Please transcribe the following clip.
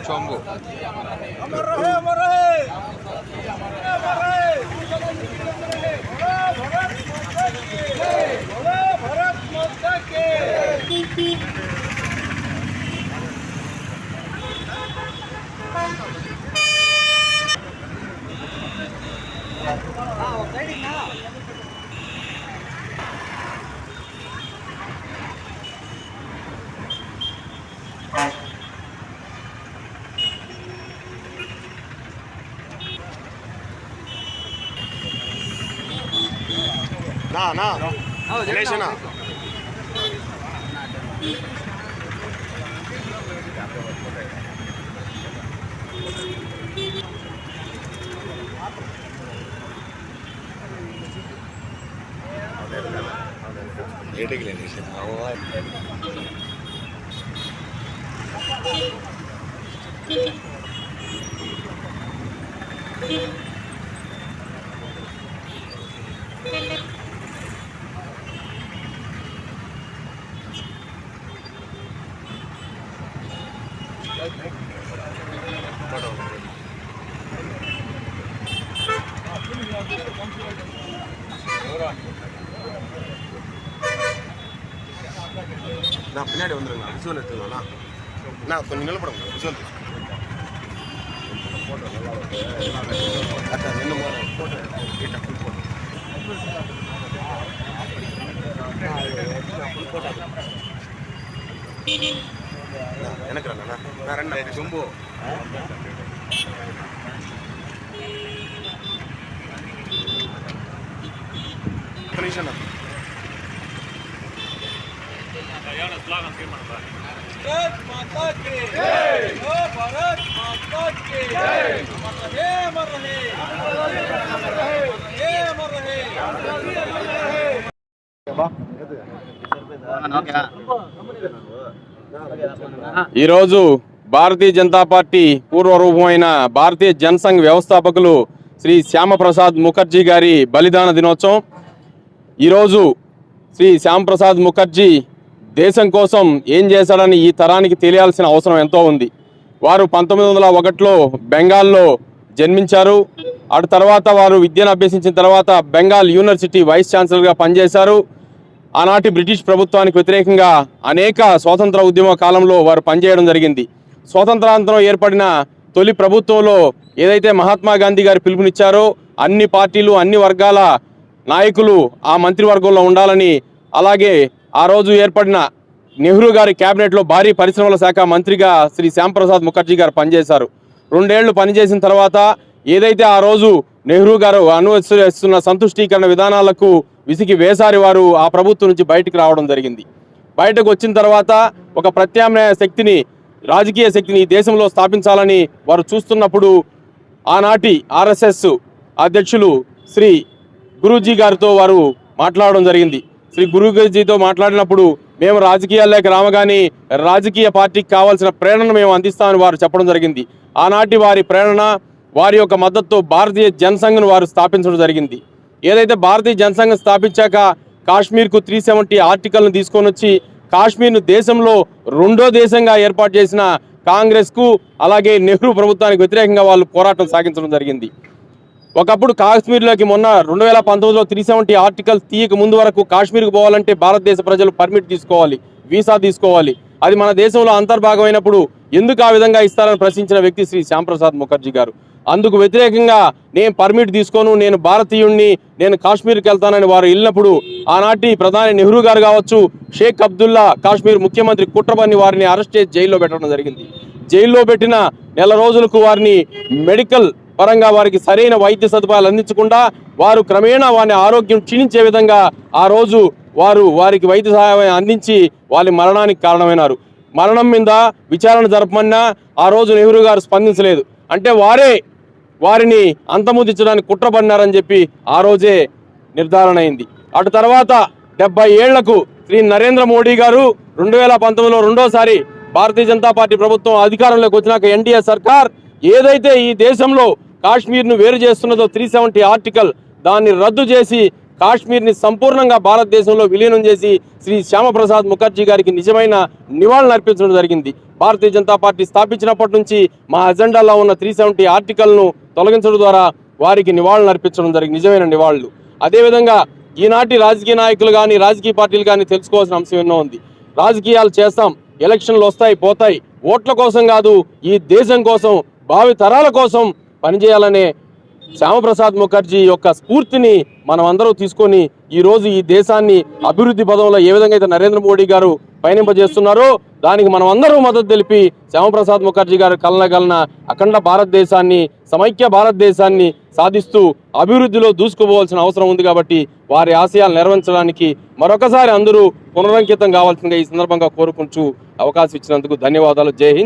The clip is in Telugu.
शंभू ना ना गणेश ना ना पिनाडी वंदरंगा विजुअल एत्तुना ना कोन्नि निलबडंगा विजुअल फोटो अट्टा निन्न फोटो इट्टा फुल फोटो ना एनक रन्ना ना रन्ना जंबो कनेक्शन भारत माता की जय, भारत माता की जय, अमर रहे, अमर रहे, अमर रहे, अमर रहे। ఈరోజు భారతీయ జనతా పార్టీ పూర్వ రూపమైన భారతీయ జనసంఘ్ వ్యవస్థాపకులు శ్రీ శ్యామప్రసాద్ ముఖర్జీ గారి బలిదాన దినోత్సవం. ఈరోజు శ్రీ శ్యామప్రసాద్ ముఖర్జీ దేశం కోసం ఏం చేశాడని ఈ తరానికి తెలియాల్సిన అవసరం ఎంతో ఉంది. వారు 1901లో బెంగాల్లో జన్మించారు. అటు తర్వాత వారు విద్యను అభ్యసించిన తర్వాత బెంగాల్ యూనివర్సిటీ వైస్ ఛాన్సలర్గా పనిచేశారు. ఆనాటి బ్రిటిష్ ప్రభుత్వానికి వ్యతిరేకంగా అనేక స్వాతంత్ర ఉద్యమ కాలంలో వారు పనిచేయడం జరిగింది. స్వాతంత్రానంతరం ఏర్పడిన తొలి ప్రభుత్వంలో ఏదైతే మహాత్మా గాంధీ గారు పిలుపునిచ్చారో అన్ని పార్టీలు అన్ని వర్గాల నాయకులు ఆ మంత్రివర్గంలో ఉండాలని, అలాగే ఆ రోజు ఏర్పడిన నెహ్రూ గారి క్యాబినెట్లో భారీ పరిశ్రమల శాఖ మంత్రిగా శ్రీ శ్యాంప్రసాద్ ముఖర్జీ గారు పనిచేశారు. 2 ఏళ్లు పనిచేసిన తర్వాత ఏదైతే ఆ రోజు నెహ్రూ గారు అనుసరిస్తున్న సంతుష్టీకరణ విధానాలకు విసిగి వేసారి వారు ఆ ప్రభుత్వం నుంచి బయటకు రావడం జరిగింది. బయటకు వచ్చిన తర్వాత ఒక ప్రత్యామ్నాయ శక్తిని, రాజకీయ శక్తిని ఈ దేశంలో స్థాపించాలని వారు చూస్తున్నప్పుడు ఆనాటి ఆర్ఎస్ఎస్ అధ్యక్షులు శ్రీ గురూజీ గారితో వారు మాట్లాడడం జరిగింది. శ్రీ గురూజీతో మాట్లాడినప్పుడు మేము రాజకీయాల్లోకి రామగాని రాజకీయ పార్టీకి కావాల్సిన ప్రేరణను మేము అందిస్తామని వారు చెప్పడం జరిగింది. ఆనాటి వారి ప్రేరణ, వారి యొక్క మద్దతుతో భారతీయ జనసంఘ్ను వారు స్థాపించడం జరిగింది. ఏదైతే భారతీయ జనసంఘం స్థాపించాక కాశ్మీర్కు 370 ఆర్టికల్ను తీసుకొని వచ్చి కాశ్మీర్ను దేశంలో 2వ దేశంగా ఏర్పాటు చేసిన కాంగ్రెస్కు అలాగే నెహ్రూ ప్రభుత్వానికి వ్యతిరేకంగా వాళ్ళు పోరాటం సాగించడం జరిగింది. ఒకప్పుడు కాశ్మీర్లోకి మొన్న 2019లో 370 ఆర్టికల్స్ తీయక ముందు వరకు కాశ్మీర్కు పోవాలంటే భారతదేశ ప్రజలు పర్మిట్ తీసుకోవాలి, వీసా తీసుకోవాలి. అది మన దేశంలో అంతర్భాగమైనప్పుడు ఎందుకు ఆ విధంగా ఇస్తారని ప్రశ్నించిన వ్యక్తి శ్రీ శ్యాంప్రసాద్ ముఖర్జీ గారు. అందుకు వ్యతిరేకంగా నేను పర్మిట్ తీసుకోను, నేను భారతీయుణ్ణి, నేను కాశ్మీర్కి వెళ్తానని వారు వెళ్ళినప్పుడు ఆనాటి ప్రధాని నెహ్రూ గారు కావచ్చు, షేక్ అబ్దుల్లా కాశ్మీర్ ముఖ్యమంత్రి కుట్రబన్ని వారిని అరెస్ట్ చేసి జైల్లో పెట్టడం జరిగింది. జైల్లో పెట్టిన నెల రోజులకు వారిని మెడికల్ పరంగా వారికి సరైన వైద్య సదుపాయాలు అందించకుండా వారు క్రమేణా వారి ఆరోగ్యం క్షీణించే విధంగా ఆ రోజు వారికి వైద్య సహాయం అందించి వారి మరణానికి కారణమైనారు. మరణం మీద విచారణ జరపమన్నా ఆ రోజు నెహ్రూ గారు స్పందించలేదు. అంటే వారిని అంతమొందించడానికి కుట్ర పన్నారని చెప్పి ఆ రోజే నిర్ధారణ అయింది. అటు తర్వాత 70 ఏళ్లకు శ్రీ నరేంద్ర మోడీ గారు 2019లో రెండోసారి భారతీయ జనతా పార్టీ ప్రభుత్వం అధికారంలోకి వచ్చినాక ఎన్డీఏ సర్కార్ ఏదైతే ఈ దేశంలో కాశ్మీర్ను వేరు చేస్తున్నదో 370 ఆర్టికల్ దాన్ని రద్దు చేసి కాశ్మీర్ని సంపూర్ణంగా భారతదేశంలో విలీనం చేసి శ్రీ శ్యామప్రసాద్ ముఖర్జీ గారికి నిజమైన నివాళులు అర్పించడం జరిగింది. భారతీయ జనతా పార్టీ స్థాపించినప్పటి నుంచి మా అజెండాలో ఉన్న 370 ఆర్టికల్ను తొలగించడం ద్వారా వారికి నివాళులు అర్పించడం జరిగింది, నిజమైన నివాళులు. అదేవిధంగా ఈనాటి రాజకీయ నాయకులు కానీ రాజకీయ పార్టీలు కానీ తెలుసుకోవాల్సిన అంశం ఎన్నో ఉంది. రాజకీయాలు చేస్తాం, ఎలక్షన్లు వస్తాయి పోతాయి, ఓట్ల కోసం కాదు, ఈ దేశం కోసం, భావి తరాల కోసం పనిచేయాలనే శ్యామప్రసాద్ ముఖర్జీ యొక్క స్ఫూర్తిని మనం అందరూ తీసుకొని ఈరోజు ఈ దేశాన్ని అభివృద్ధి పదంలో ఏ విధంగా అయితే నరేంద్ర మోడీ గారు పయనింపజేస్తున్నారో దానికి మనం అందరూ మద్దతు తెలిపి శ్యామప్రసాద్ ముఖర్జీ గారు కలనగలన అఖండ భారతదేశాన్ని, సమైక్య భారతదేశాన్ని సాధిస్తూ అభివృద్ధిలో దూసుకుపోవాల్సిన అవసరం ఉంది. కాబట్టి వారి ఆశయాలు నెరవేర్చడానికి మరొకసారి అందరూ పునరంకితం కావాల్సిందిగా ఈ సందర్భంగా కోరుకుంటూ అవకాశం ఇచ్చినందుకు ధన్యవాదాలు. జై హింద్.